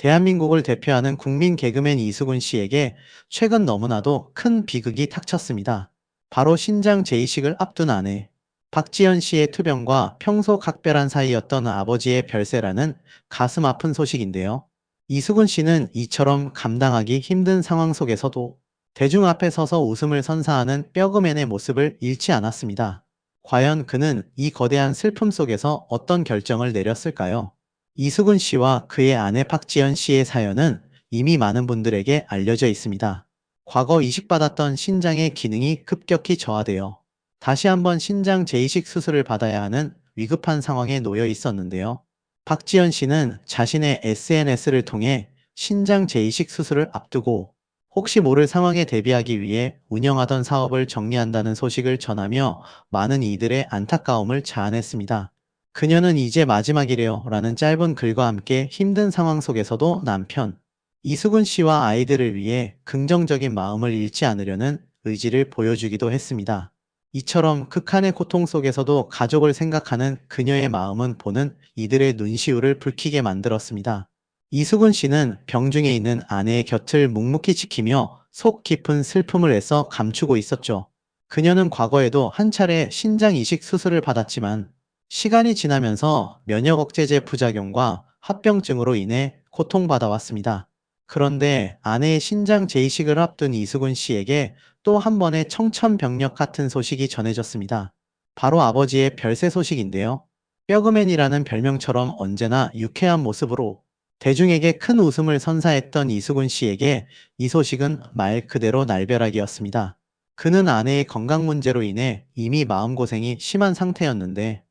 대한민국을 대표하는 국민 개그맨 이수근 씨에게 최근 너무나도 큰 비극이 닥쳤습니다. 바로 신장 재이식을 앞둔 아내 박지연 씨의 투병과 평소 각별한 사이였던 아버지의 별세라는 가슴 아픈 소식인데요. 이수근 씨는 이처럼 감당하기 힘든 상황 속에서도 대중 앞에 서서 웃음을 선사하는 뼈그맨의 모습을 잃지 않았습니다. 과연 그는 이 거대한 슬픔 속에서 어떤 결정을 내렸을까요? 이수근 씨와 그의 아내 박지연 씨의 사연은 이미 많은 분들에게 알려져 있습니다. 과거 이식받았던 신장의 기능이 급격히 저하되어 다시 한번 신장 재이식 수술을 받아야 하는 위급한 상황에 놓여 있었는데요. 박지연 씨는 자신의 SNS를 통해 신장 재이식 수술을 앞두고 혹시 모를 상황에 대비하기 위해 운영하던 사업을 정리한다는 소식을 전하며 많은 이들의 안타까움을 자아냈습니다. 그녀는 이제 마지막이래요 라는 짧은 글과 함께 힘든 상황 속에서도 남편 이수근 씨와 아이들을 위해 긍정적인 마음을 잃지 않으려는 의지를 보여주기도 했습니다. 이처럼 극한의 고통 속에서도 가족을 생각하는 그녀의 마음은 보는 이들의 눈시울을 붉히게 만들었습니다. 이수근 씨는 병중에 있는 아내의 곁을 묵묵히 지키며 속 깊은 슬픔을 애써 감추고 있었죠. 그녀는 과거에도 한 차례 신장 이식 수술을 받았지만 시간이 지나면서 면역 억제제 부작용과 합병증으로 인해 고통받아 왔습니다. 그런데 아내의 신장 재이식을 앞둔 이수근 씨에게 또 한 번의 청천벽력 같은 소식이 전해졌습니다. 바로 아버지의 별세 소식인데요. 뼈그맨이라는 별명처럼 언제나 유쾌한 모습으로 대중에게 큰 웃음을 선사했던 이수근 씨에게 이 소식은 말 그대로 날벼락이었습니다. 그는 아내의 건강 문제로 인해 이미 마음고생이 심한 상태였는데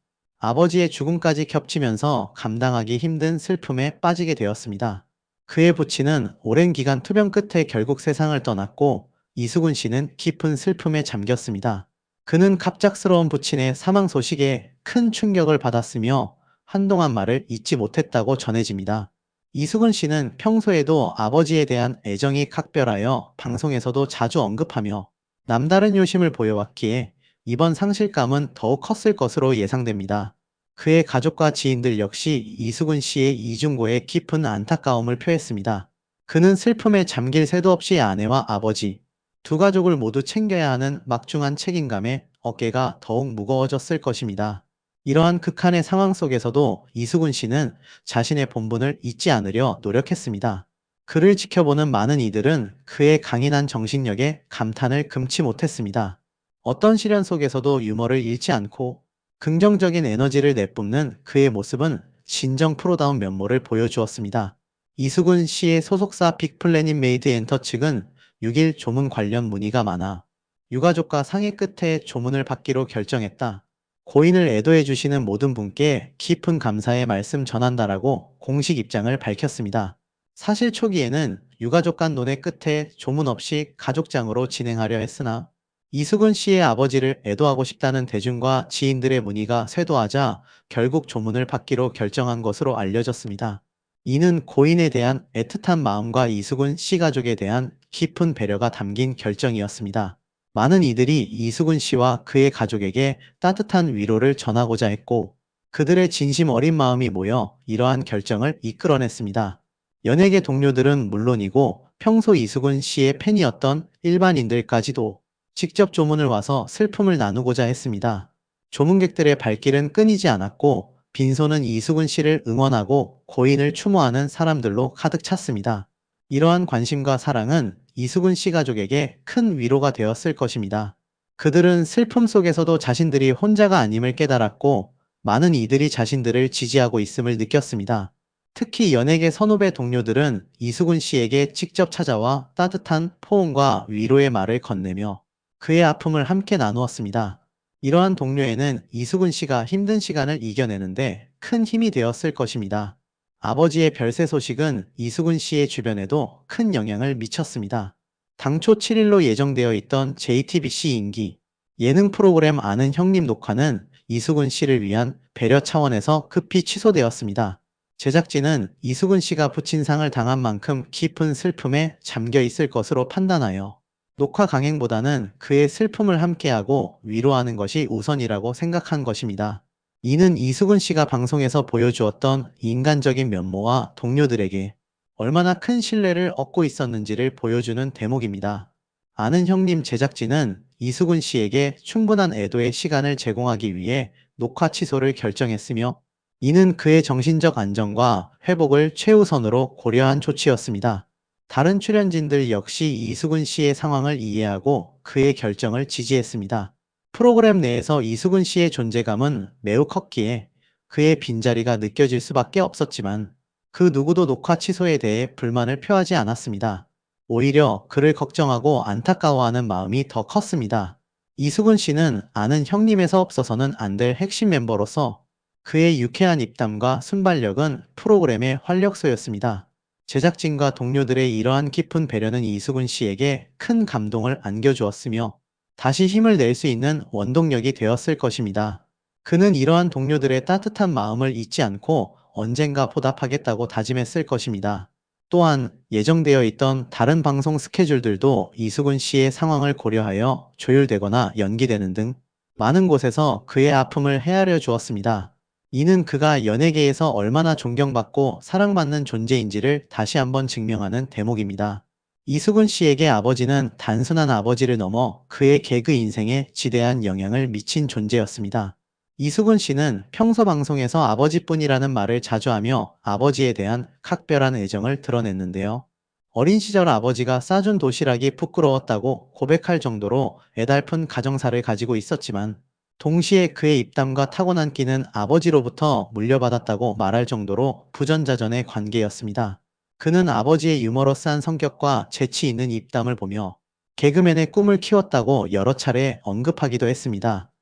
아버지의 죽음까지 겹치면서 감당하기 힘든 슬픔에 빠지게 되었습니다. 그의 부친은 오랜 기간 투병 끝에 결국 세상을 떠났고 이수근 씨는 깊은 슬픔에 잠겼습니다. 그는 갑작스러운 부친의 사망 소식에 큰 충격을 받았으며 한동안 말을 잇지 못했다고 전해집니다. 이수근 씨는 평소에도 아버지에 대한 애정이 각별하여 방송에서도 자주 언급하며 남다른 효심을 보여왔기에 이번 상실감은 더욱 컸을 것으로 예상됩니다. 그의 가족과 지인들 역시 이수근 씨의 이중고에 깊은 안타까움을 표했습니다. 그는 슬픔에 잠길 새도 없이 아내와 아버지, 두 가족을 모두 챙겨야 하는 막중한 책임감에 어깨가 더욱 무거워졌을 것입니다. 이러한 극한의 상황 속에서도 이수근 씨는 자신의 본분을 잊지 않으려 노력했습니다. 그를 지켜보는 많은 이들은 그의 강인한 정신력에 감탄을 금치 못했습니다. 어떤 시련 속에서도 유머를 잃지 않고 긍정적인 에너지를 내뿜는 그의 모습은 진정 프로다운 면모를 보여주었습니다. 이수근 씨의 소속사 빅플래닛 메이드 엔터 측은 6일 조문 관련 문의가 많아 유가족과 상의 끝에 조문을 받기로 결정했다. 고인을 애도해 주시는 모든 분께 깊은 감사의 말씀 전한다라고 공식 입장을 밝혔습니다. 사실 초기에는 유가족 간 논의 끝에 조문 없이 가족장으로 진행하려 했으나 이수근 씨의 아버지를 애도하고 싶다는 대중과 지인들의 문의가 쇄도하자 결국 조문을 받기로 결정한 것으로 알려졌습니다. 이는 고인에 대한 애틋한 마음과 이수근 씨 가족에 대한 깊은 배려가 담긴 결정이었습니다. 많은 이들이 이수근 씨와 그의 가족에게 따뜻한 위로를 전하고자 했고 그들의 진심 어린 마음이 모여 이러한 결정을 이끌어냈습니다. 연예계 동료들은 물론이고 평소 이수근 씨의 팬이었던 일반인들까지도 직접 조문을 와서 슬픔을 나누고자 했습니다. 조문객들의 발길은 끊이지 않았고 빈소는 이수근 씨를 응원하고 고인을 추모하는 사람들로 가득 찼습니다. 이러한 관심과 사랑은 이수근 씨 가족에게 큰 위로가 되었을 것입니다. 그들은 슬픔 속에서도 자신들이 혼자가 아님을 깨달았고 많은 이들이 자신들을 지지하고 있음을 느꼈습니다. 특히 연예계 선후배 동료들은 이수근 씨에게 직접 찾아와 따뜻한 포옹과 위로의 말을 건네며 그의 아픔을 함께 나누었습니다. 이러한 동료에는 이수근 씨가 힘든 시간을 이겨내는데 큰 힘이 되었을 것입니다. 아버지의 별세 소식은 이수근 씨의 주변에도 큰 영향을 미쳤습니다. 당초 7일로 예정되어 있던 JTBC 인기 예능 프로그램 아는 형님 녹화는 이수근 씨를 위한 배려 차원에서 급히 취소되었습니다. 제작진은 이수근 씨가 부친상을 당한 만큼 깊은 슬픔에 잠겨 있을 것으로 판단하여 녹화 강행보다는 그의 슬픔을 함께하고 위로하는 것이 우선이라고 생각한 것입니다. 이는 이수근 씨가 방송에서 보여주었던 인간적인 면모와 동료들에게 얼마나 큰 신뢰를 얻고 있었는지를 보여주는 대목입니다. 아는 형님 제작진은 이수근 씨에게 충분한 애도의 시간을 제공하기 위해 녹화 취소를 결정했으며, 이는 그의 정신적 안정과 회복을 최우선으로 고려한 조치였습니다. 다른 출연진들 역시 이수근 씨의 상황을 이해하고 그의 결정을 지지했습니다. 프로그램 내에서 이수근 씨의 존재감은 매우 컸기에 그의 빈자리가 느껴질 수밖에 없었지만, 그 누구도 녹화 취소에 대해 불만을 표하지 않았습니다. 오히려 그를 걱정하고 안타까워하는 마음이 더 컸습니다. 이수근 씨는 아는 형님에서 없어서는 안 될 핵심 멤버로서 그의 유쾌한 입담과 순발력은 프로그램의 활력소였습니다. 제작진과 동료들의 이러한 깊은 배려는 이수근 씨에게 큰 감동을 안겨주었으며 다시 힘을 낼 수 있는 원동력이 되었을 것입니다. 그는 이러한 동료들의 따뜻한 마음을 잊지 않고 언젠가 보답하겠다고 다짐했을 것입니다. 또한 예정되어 있던 다른 방송 스케줄들도 이수근 씨의 상황을 고려하여 조율되거나 연기되는 등 많은 곳에서 그의 아픔을 헤아려 주었습니다. 이는 그가 연예계에서 얼마나 존경받고 사랑받는 존재인지를 다시 한번 증명하는 대목입니다. 이수근 씨에게 아버지는 단순한 아버지를 넘어 그의 개그 인생에 지대한 영향을 미친 존재였습니다. 이수근 씨는 평소 방송에서 아버지뿐이라는 말을 자주 하며 아버지에 대한 각별한 애정을 드러냈는데요. 어린 시절 아버지가 싸준 도시락이 부끄러웠다고 고백할 정도로 애달픈 가정사를 가지고 있었지만, 동시에 그의 입담과 타고난 끼는 아버지로부터 물려받았다고 말할 정도로 부전자전의 관계였습니다. 그는 아버지의 유머러스한 성격과 재치 있는 입담을 보며 개그맨의 꿈을 키웠다고 여러 차례 언급하기도 했습니다.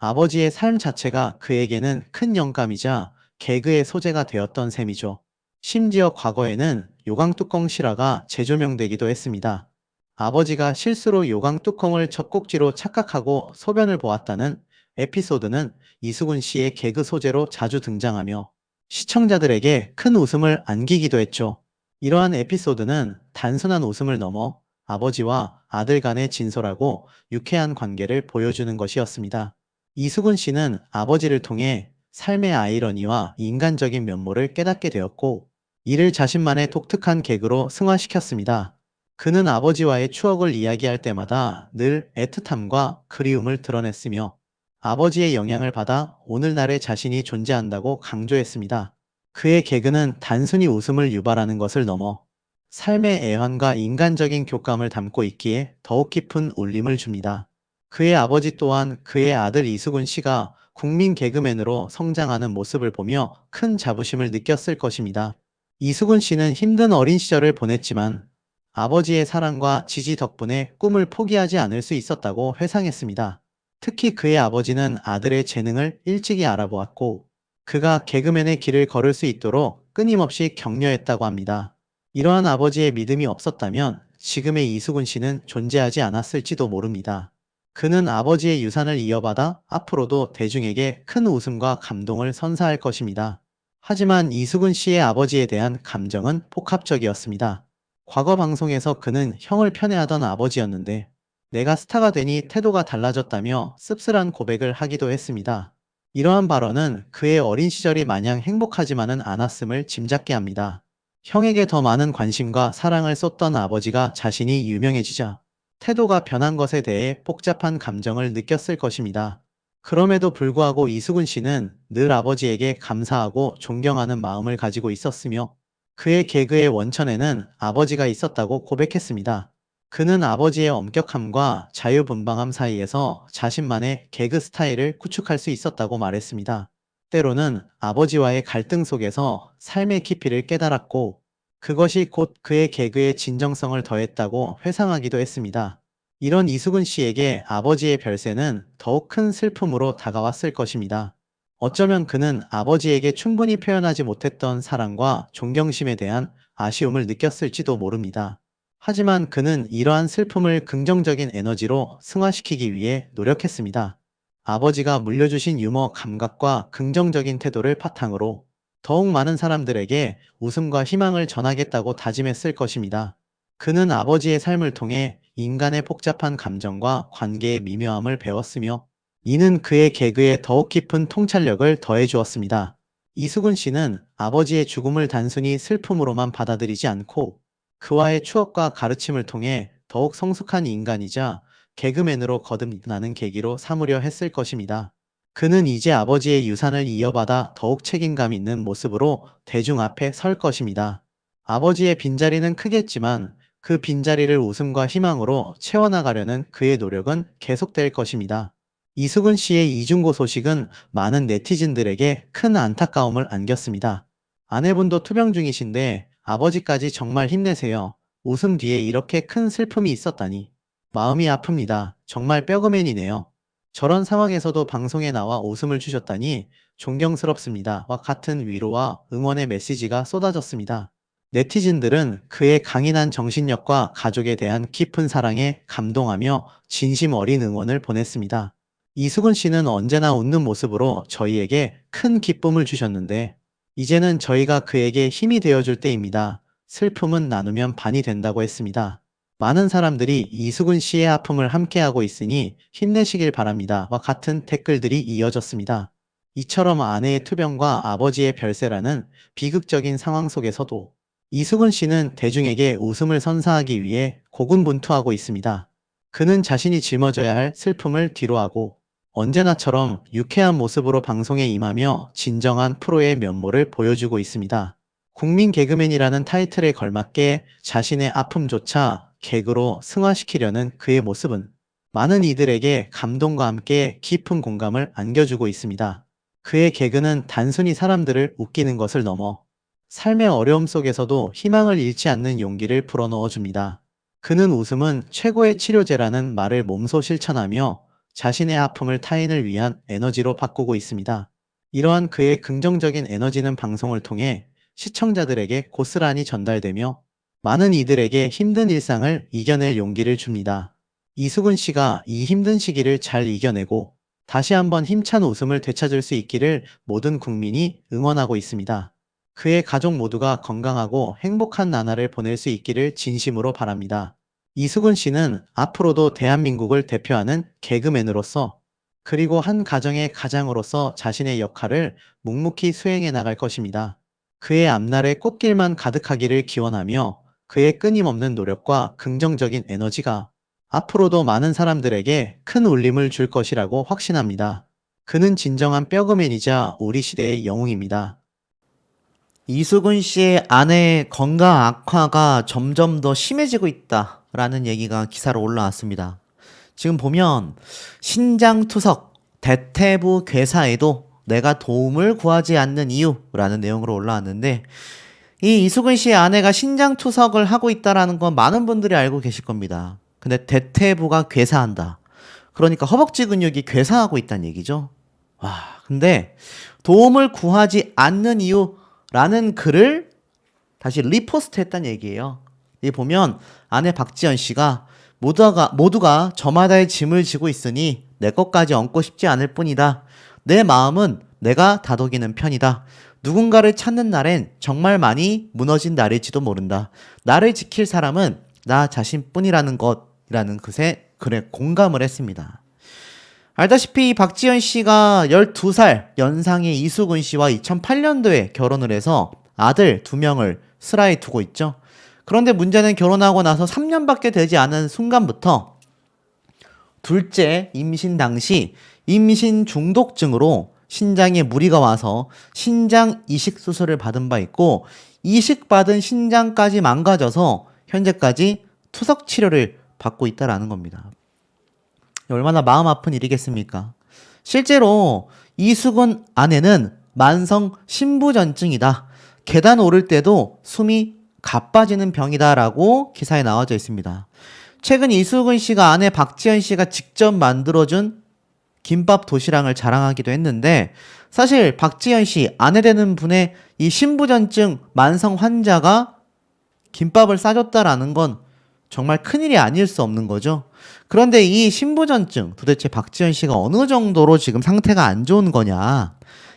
아버지의 삶 자체가 그에게는 큰 영감이자 개그의 소재가 되었던 셈이죠. 심지어 과거에는 요강뚜껑 실화가 재조명되기도 했습니다. 아버지가 실수로 요강뚜껑을 젖꼭지로 착각하고 소변을 보았다는 에피소드는 이수근 씨의 개그 소재로 자주 등장하며 시청자들에게 큰 웃음을 안기기도 했죠. 이러한 에피소드는 단순한 웃음을 넘어 아버지와 아들 간의 진솔하고 유쾌한 관계를 보여주는 것이었습니다. 이수근 씨는 아버지를 통해 삶의 아이러니와 인간적인 면모를 깨닫게 되었고, 이를 자신만의 독특한 개그로 승화시켰습니다. 그는 아버지와의 추억을 이야기할 때마다 늘 애틋함과 그리움을 드러냈으며, 아버지의 영향을 받아 오늘날의 자신이 존재한다고 강조했습니다. 그의 개그는 단순히 웃음을 유발하는 것을 넘어 삶의 애환과 인간적인 교감을 담고 있기에 더욱 깊은 울림을 줍니다. 그의 아버지 또한 그의 아들 이수근 씨가 국민 개그맨으로 성장하는 모습을 보며 큰 자부심을 느꼈을 것입니다. 이수근 씨는 힘든 어린 시절을 보냈지만 아버지의 사랑과 지지 덕분에 꿈을 포기하지 않을 수 있었다고 회상했습니다. 특히 그의 아버지는 아들의 재능을 일찍이 알아보았고, 그가 개그맨의 길을 걸을 수 있도록 끊임없이 격려했다고 합니다. 이러한 아버지의 믿음이 없었다면 지금의 이수근 씨는 존재하지 않았을지도 모릅니다. 그는 아버지의 유산을 이어받아 앞으로도 대중에게 큰 웃음과 감동을 선사할 것입니다. 하지만 이수근 씨의 아버지에 대한 감정은 복합적이었습니다. 과거 방송에서 그는 형을 편애하던 아버지였는데, 내가 스타가 되니 태도가 달라졌다며 씁쓸한 고백을 하기도 했습니다. 이러한 발언은 그의 어린 시절이 마냥 행복하지만은 않았음을 짐작게 합니다. 형에게 더 많은 관심과 사랑을 쏟던 아버지가 자신이 유명해지자 태도가 변한 것에 대해 복잡한 감정을 느꼈을 것입니다. 그럼에도 불구하고 이수근 씨는 늘 아버지에게 감사하고 존경하는 마음을 가지고 있었으며, 그의 개그의 원천에는 아버지가 있었다고 고백했습니다. 그는 아버지의 엄격함과 자유분방함 사이에서 자신만의 개그 스타일을 구축할 수 있었다고 말했습니다. 때로는 아버지와의 갈등 속에서 삶의 깊이를 깨달았고, 그것이 곧 그의 개그의 진정성을 더했다고 회상하기도 했습니다. 이런 이수근 씨에게 아버지의 별세는 더욱 큰 슬픔으로 다가왔을 것입니다. 어쩌면 그는 아버지에게 충분히 표현하지 못했던 사랑과 존경심에 대한 아쉬움을 느꼈을지도 모릅니다. 하지만 그는 이러한 슬픔을 긍정적인 에너지로 승화시키기 위해 노력했습니다. 아버지가 물려주신 유머 감각과 긍정적인 태도를 바탕으로 더욱 많은 사람들에게 웃음과 희망을 전하겠다고 다짐했을 것입니다. 그는 아버지의 삶을 통해 인간의 복잡한 감정과 관계의 미묘함을 배웠으며, 이는 그의 개그에 더욱 깊은 통찰력을 더해 주었습니다. 이수근 씨는 아버지의 죽음을 단순히 슬픔으로만 받아들이지 않고 그와의 추억과 가르침을 통해 더욱 성숙한 인간이자 개그맨으로 거듭나는 계기로 삼으려 했을 것입니다. 그는 이제 아버지의 유산을 이어받아 더욱 책임감 있는 모습으로 대중 앞에 설 것입니다. 아버지의 빈자리는 크겠지만 그 빈자리를 웃음과 희망으로 채워나가려는 그의 노력은 계속될 것입니다. 이수근 씨의 이중고 소식은 많은 네티즌들에게 큰 안타까움을 안겼습니다. 아내분도 투병 중이신데 아버지까지 정말 힘내세요. 웃음 뒤에 이렇게 큰 슬픔이 있었다니. 마음이 아픕니다. 정말 뼈그맨이네요. 저런 상황에서도 방송에 나와 웃음을 주셨다니 존경스럽습니다. 와 같은 위로와 응원의 메시지가 쏟아졌습니다. 네티즌들은 그의 강인한 정신력과 가족에 대한 깊은 사랑에 감동하며 진심 어린 응원을 보냈습니다. 이수근 씨는 언제나 웃는 모습으로 저희에게 큰 기쁨을 주셨는데, 이제는 저희가 그에게 힘이 되어줄 때입니다. 슬픔은 나누면 반이 된다고 했습니다. 많은 사람들이 이수근 씨의 아픔을 함께하고 있으니 힘내시길 바랍니다. 와 같은 댓글들이 이어졌습니다. 이처럼 아내의 투병과 아버지의 별세라는 비극적인 상황 속에서도 이수근 씨는 대중에게 웃음을 선사하기 위해 고군분투하고 있습니다. 그는 자신이 짊어져야 할 슬픔을 뒤로하고 언제나처럼 유쾌한 모습으로 방송에 임하며 진정한 프로의 면모를 보여주고 있습니다. 국민 개그맨이라는 타이틀에 걸맞게 자신의 아픔조차 개그로 승화시키려는 그의 모습은 많은 이들에게 감동과 함께 깊은 공감을 안겨주고 있습니다. 그의 개그는 단순히 사람들을 웃기는 것을 넘어 삶의 어려움 속에서도 희망을 잃지 않는 용기를 불어넣어 줍니다. 그는 웃음은 최고의 치료제라는 말을 몸소 실천하며 자신의 아픔을 타인을 위한 에너지로 바꾸고 있습니다. 이러한 그의 긍정적인 에너지는 방송을 통해 시청자들에게 고스란히 전달되며 많은 이들에게 힘든 일상을 이겨낼 용기를 줍니다. 이수근 씨가 이 힘든 시기를 잘 이겨내고 다시 한번 힘찬 웃음을 되찾을 수 있기를 모든 국민이 응원하고 있습니다. 그의 가족 모두가 건강하고 행복한 나날을 보낼 수 있기를 진심으로 바랍니다. 이수근 씨는 앞으로도 대한민국을 대표하는 개그맨으로서 그리고 한 가정의 가장으로서 자신의 역할을 묵묵히 수행해 나갈 것입니다. 그의 앞날에 꽃길만 가득하기를 기원하며 그의 끊임없는 노력과 긍정적인 에너지가 앞으로도 많은 사람들에게 큰 울림을 줄 것이라고 확신합니다. 그는 진정한 뼈그맨이자 우리 시대의 영웅입니다. 이수근 씨의 아내의 건강 악화가 점점 더 심해지고 있다라는 얘기가 기사로 올라왔습니다. 지금 보면 신장투석, 대퇴부 괴사에도 내가 도움을 구하지 않는 이유라는 내용으로 올라왔는데, 이 이수근 씨의 아내가 신장투석을 하고 있다라는 건 많은 분들이 알고 계실 겁니다. 근데 대퇴부가 괴사한다. 그러니까 허벅지 근육이 괴사하고 있다는 얘기죠. 와, 근데 도움을 구하지 않는 이유라는 글을 다시 리포스트 했다는 얘기예요. 이 보면 아내 박지연 씨가 모두가 저마다의 짐을 지고 있으니 내 것까지 얹고 싶지 않을 뿐이다. 내 마음은 내가 다독이는 편이다. 누군가를 찾는 날엔 정말 많이 무너진 날일지도 모른다. 나를 지킬 사람은 나 자신뿐이라는 것이라는 글에 공감을 했습니다. 알다시피 박지연 씨가 12살 연상의 이수근 씨와 2008년도에 결혼을 해서 아들 2명을 슬하에 두고 있죠. 그런데 문제는 결혼하고 나서 3년밖에 되지 않은 순간부터 둘째 임신 당시 임신 중독증으로 신장에 무리가 와서 신장 이식 수술을 받은 바 있고, 이식받은 신장까지 망가져서 현재까지 투석 치료를 받고 있다라는 겁니다. 얼마나 마음 아픈 일이겠습니까? 실제로 이수근 아내는 만성 신부전증이다. 계단 오를 때도 숨이 가빠지는 병이다라고 기사에 나와져 있습니다. 최근 이수근 씨가 아내 박지연 씨가 직접 만들어준 김밥 도시락을 자랑하기도 했는데, 사실 박지연 씨 아내 되는 분의 이 신부전증 만성 환자가 김밥을 싸줬다라는 건 정말 큰일이 아닐 수 없는 거죠. 그런데 이 신부전증, 도대체 박지연 씨가 어느 정도로 지금 상태가 안 좋은 거냐,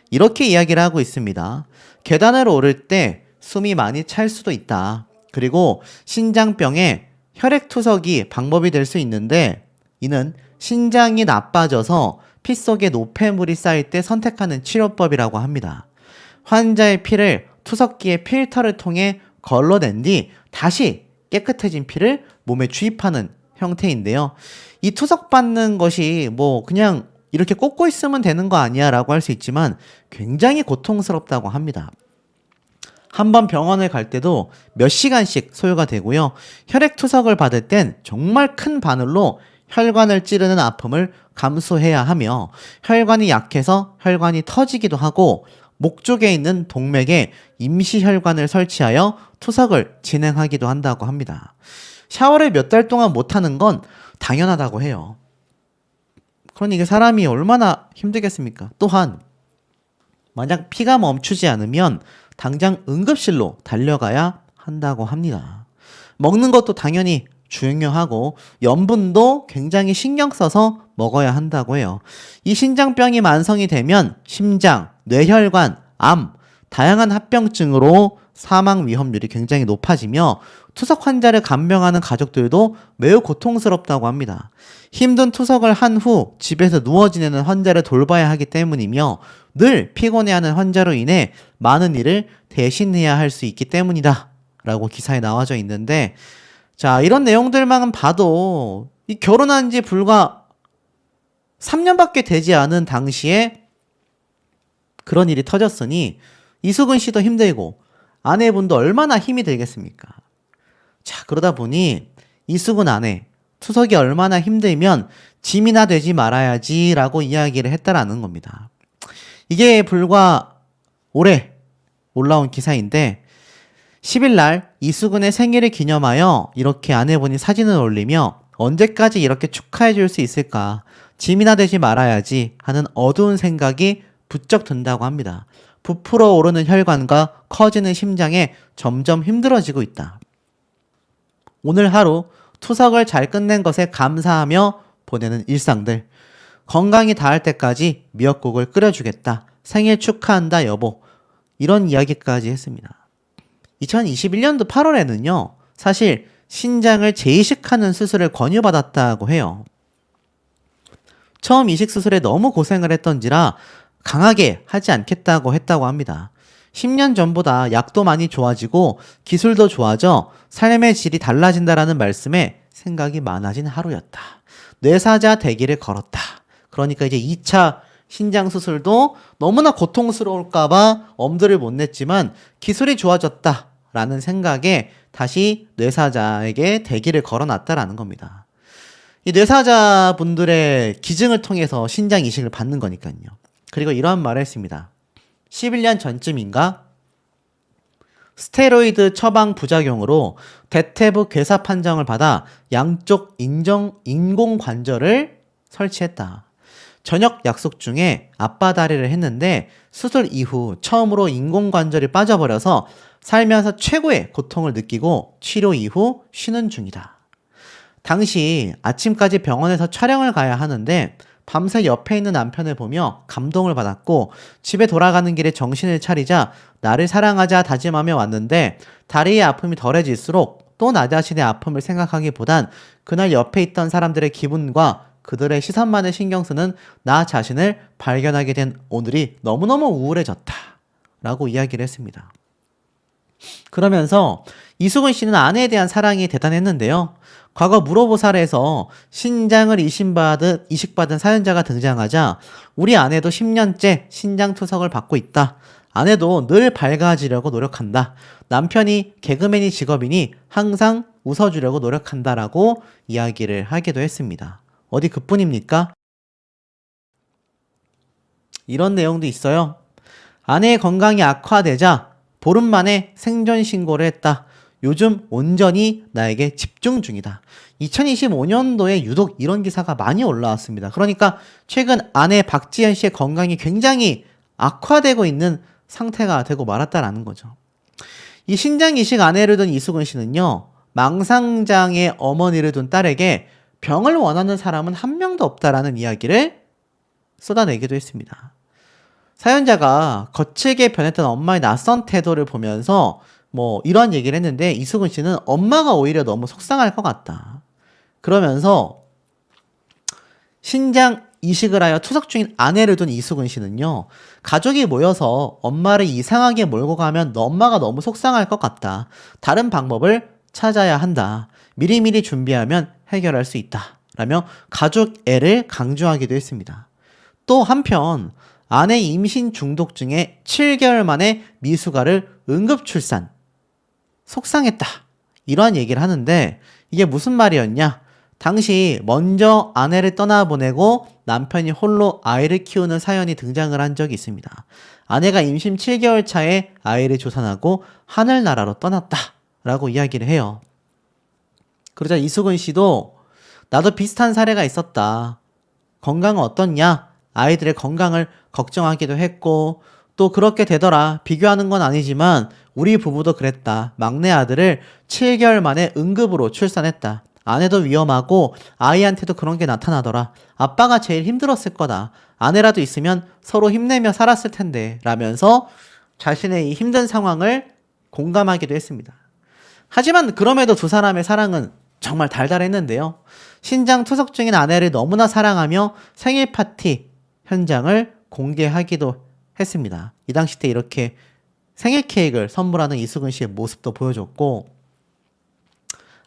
이렇게 이야기를 하고 있습니다. 계단을 오를 때 숨이 많이 찰 수도 있다. 그리고 신장병에 혈액투석이 방법이 될 수 있는데, 이는 신장이 나빠져서 피 속에 노폐물이 쌓일 때 선택하는 치료법이라고 합니다. 환자의 피를 투석기의 필터를 통해 걸러낸 뒤 다시 깨끗해진 피를 몸에 주입하는 형태인데요. 이 투석받는 것이 뭐 그냥 이렇게 꽂고 있으면 되는 거 아니야 라고 할 수 있지만 굉장히 고통스럽다고 합니다. 한번 병원을 갈 때도 몇 시간씩 소요가 되고요. 혈액 투석을 받을 땐 정말 큰 바늘로 혈관을 찌르는 아픔을 감수해야 하며 혈관이 약해서 혈관이 터지기도 하고 목 쪽에 있는 동맥에 임시 혈관을 설치하여 투석을 진행하기도 한다고 합니다. 샤워를 몇 달 동안 못하는 건 당연하다고 해요. 그러니 이게 사람이 얼마나 힘들겠습니까? 또한 만약 피가 멈추지 않으면 당장 응급실로 달려가야 한다고 합니다. 먹는 것도 당연히 중요하고 염분도 굉장히 신경 써서 먹어야 한다고 해요. 이 신장병이 만성이 되면 심장, 뇌혈관, 암, 다양한 합병증으로 사망 위험률이 굉장히 높아지며 투석 환자를 간병하는 가족들도 매우 고통스럽다고 합니다. 힘든 투석을 한 후 집에서 누워 지내는 환자를 돌봐야 하기 때문이며 늘 피곤해하는 환자로 인해 많은 일을 대신해야 할 수 있기 때문이다 라고 기사에 나와져 있는데, 자, 이런 내용들만 봐도 이 결혼한 지 불과 3년밖에 되지 않은 당시에 그런 일이 터졌으니 이수근 씨도 힘들고 아내분도 얼마나 힘이 들겠습니까? 자, 그러다 보니 이수근 아내, 투석이 얼마나 힘들면 짐이나 되지 말아야지 라고 이야기를 했다라는 겁니다. 이게 불과 올해 올라온 기사인데 10일 날 이수근의 생일을 기념하여 이렇게 아내분이 사진을 올리며 언제까지 이렇게 축하해 줄 수 있을까? 짐이나 되지 말아야지 하는 어두운 생각이 부쩍 든다고 합니다. 부풀어 오르는 혈관과 커지는 심장에 점점 힘들어지고 있다. 오늘 하루 투석을 잘 끝낸 것에 감사하며 보내는 일상들. 건강이 닿을 때까지 미역국을 끓여주겠다. 생일 축하한다 여보. 이런 이야기까지 했습니다. 2021년도 8월에는요. 사실 신장을 재이식하는 수술을 권유받았다고 해요. 처음 이식 수술에 너무 고생을 했던지라 강하게 하지 않겠다고 했다고 합니다. 10년 전보다 약도 많이 좋아지고 기술도 좋아져 삶의 질이 달라진다라는 말씀에 생각이 많아진 하루였다. 뇌사자 대기를 걸었다. 그러니까 이제 2차 신장 수술도 너무나 고통스러울까봐 엄두를 못 냈지만 기술이 좋아졌다라는 생각에 다시 뇌사자에게 대기를 걸어놨다라는 겁니다. 이 뇌사자분들의 기증을 통해서 신장 이식을 받는 거니까요. 그리고 이러한 말을 했습니다. 11년 전쯤인가 스테로이드 처방 부작용으로 대퇴부 괴사 판정을 받아 양쪽 인공관절을 설치했다. 저녁 약속 중에 앞바다리를 했는데 수술 이후 처음으로 인공관절이 빠져버려서 살면서 최고의 고통을 느끼고 치료 이후 쉬는 중이다. 당시 아침까지 병원에서 촬영을 가야 하는데 밤새 옆에 있는 남편을 보며 감동을 받았고 집에 돌아가는 길에 정신을 차리자 나를 사랑하자 다짐하며 왔는데 다리의 아픔이 덜해질수록 또 나 자신의 아픔을 생각하기보단 그날 옆에 있던 사람들의 기분과 그들의 시선만을 신경 쓰는 나 자신을 발견하게 된 오늘이 너무너무 우울해졌다 라고 이야기를 했습니다. 그러면서 이수근 씨는 아내에 대한 사랑이 대단했는데요. 과거 물어보살에서 신장을 이식받은 사연자가 등장하자 우리 아내도 10년째 신장 투석을 받고 있다. 아내도 늘 밝아지려고 노력한다. 남편이 개그맨이 직업이니 항상 웃어주려고 노력한다라고 이야기를 하기도 했습니다. 어디 그뿐입니까? 이런 내용도 있어요. 아내의 건강이 악화되자 보름 만에 생존 신고를 했다. 요즘 온전히 나에게 집중 중이다. 2025년도에 유독 이런 기사가 많이 올라왔습니다. 그러니까 최근 아내 박지현 씨의 건강이 굉장히 악화되고 있는 상태가 되고 말았다라는 거죠. 이 신장 이식 아내를 둔 이수근 씨는요. 망상장애 어머니를 둔 딸에게 병을 원하는 사람은 한 명도 없다라는 이야기를 쏟아내기도 했습니다. 사연자가 거칠게 변했던 엄마의 낯선 태도를 보면서 뭐 이런 얘기를 했는데 이수근 씨는 엄마가 오히려 너무 속상할 것 같다. 그러면서 신장 이식을 하여 투석 중인 아내를 둔 이수근 씨는요, 가족이 모여서 엄마를 이상하게 몰고 가면 너 엄마가 너무 속상할 것 같다. 다른 방법을 찾아야 한다. 미리미리 준비하면 해결할 수 있다. 라며 가족 애를 강조하기도 했습니다. 또 한편 아내 임신 중독 중에 7개월 만에 미숙아를 응급출산. 속상했다. 이러한 얘기를 하는데 이게 무슨 말이었냐? 당시 먼저 아내를 떠나보내고 남편이 홀로 아이를 키우는 사연이 등장을 한 적이 있습니다. 아내가 임신 7개월 차에 아이를 조산하고 하늘나라로 떠났다 라고 이야기를 해요. 그러자 이수근 씨도 나도 비슷한 사례가 있었다. 건강은 어떻냐? 아이들의 건강을 걱정하기도 했고 또 그렇게 되더라. 비교하는 건 아니지만 우리 부부도 그랬다. 막내 아들을 7개월 만에 응급으로 출산했다. 아내도 위험하고 아이한테도 그런 게 나타나더라. 아빠가 제일 힘들었을 거다. 아내라도 있으면 서로 힘내며 살았을 텐데 라면서 자신의 이 힘든 상황을 공감하기도 했습니다. 하지만 그럼에도 두 사람의 사랑은 정말 달달했는데요. 신장 투석 중인 아내를 너무나 사랑하며 생일 파티 현장을 공개하기도 했습니다. 이 당시 때 이렇게 생일 케이크를 선물하는 이수근 씨의 모습도 보여줬고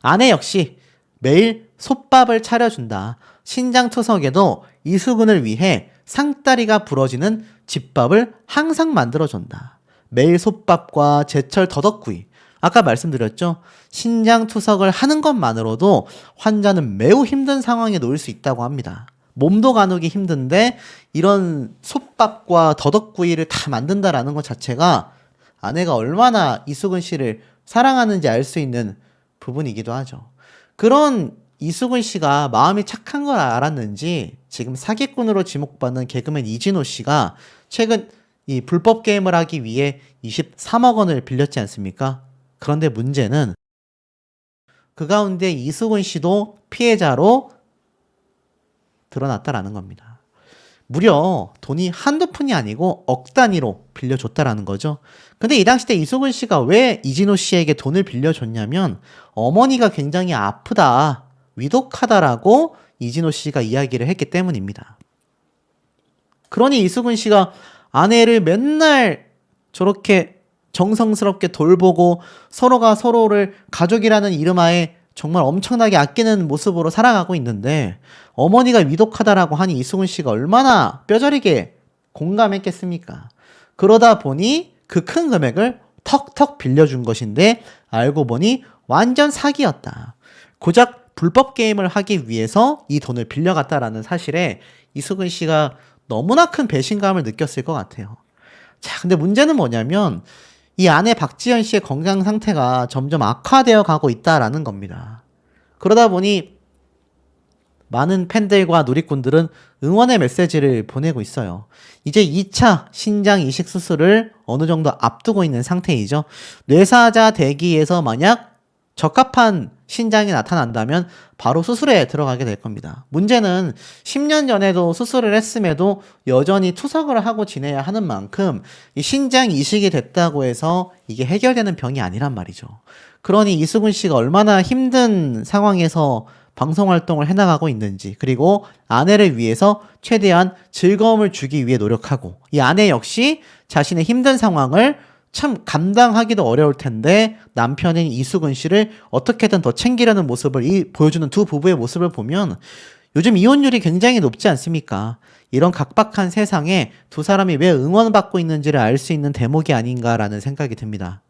아내 역시 매일 솥밥을 차려준다. 신장 투석에도 이수근을 위해 상다리가 부러지는 집밥을 항상 만들어준다. 매일 솥밥과 제철 더덕구이. 아까 말씀드렸죠. 신장 투석을 하는 것만으로도 환자는 매우 힘든 상황에 놓일 수 있다고 합니다. 몸도 가누기 힘든데 이런 솥밥과 더덕구이를 다 만든다라는 것 자체가 아내가 얼마나 이수근 씨를 사랑하는지 알 수 있는 부분이기도 하죠. 그런 이수근 씨가 마음이 착한 걸 알았는지 지금 사기꾼으로 지목받는 개그맨 이진호 씨가 최근 이 불법 게임을 하기 위해 23억 원을 빌렸지 않습니까? 그런데 문제는 그 가운데 이수근 씨도 피해자로 드러났다라는 겁니다. 무려 돈이 한두 푼이 아니고 억 단위로 빌려줬다라는 거죠. 근데 이 당시 때 이수근 씨가 왜 이진호 씨에게 돈을 빌려줬냐면 어머니가 굉장히 아프다, 위독하다라고 이진호 씨가 이야기를 했기 때문입니다. 그러니 이수근 씨가 아내를 맨날 저렇게 정성스럽게 돌보고 서로가 서로를 가족이라는 이름하에 정말 엄청나게 아끼는 모습으로 살아가고 있는데 어머니가 위독하다라고 하니 이수근 씨가 얼마나 뼈저리게 공감했겠습니까? 그러다 보니 그 큰 금액을 턱턱 빌려준 것인데 알고 보니 완전 사기였다. 고작 불법 게임을 하기 위해서 이 돈을 빌려갔다라는 사실에 이수근 씨가 너무나 큰 배신감을 느꼈을 것 같아요. 자, 근데 문제는 뭐냐면 이 아내 박지연 씨의 건강 상태가 점점 악화되어 가고 있다라는 겁니다. 그러다 보니 많은 팬들과 누리꾼들은 응원의 메시지를 보내고 있어요. 이제 2차 신장 이식 수술을 어느 정도 앞두고 있는 상태이죠. 뇌사자 대기에서 만약 적합한 신장이 나타난다면 바로 수술에 들어가게 될 겁니다. 문제는 10년 전에도 수술을 했음에도 여전히 투석을 하고 지내야 하는 만큼 이 신장 이식이 됐다고 해서 이게 해결되는 병이 아니란 말이죠. 그러니 이수근 씨가 얼마나 힘든 상황에서 방송 활동을 해나가고 있는지, 그리고 아내를 위해서 최대한 즐거움을 주기 위해 노력하고, 이 아내 역시 자신의 힘든 상황을 참 감당하기도 어려울 텐데 남편인 이수근 씨를 어떻게든 더 챙기려는 모습을 보여주는 두 부부의 모습을 보면 요즘 이혼율이 굉장히 높지 않습니까? 이런 각박한 세상에 두 사람이 왜 응원받고 있는지를 알 수 있는 대목이 아닌가라는 생각이 듭니다.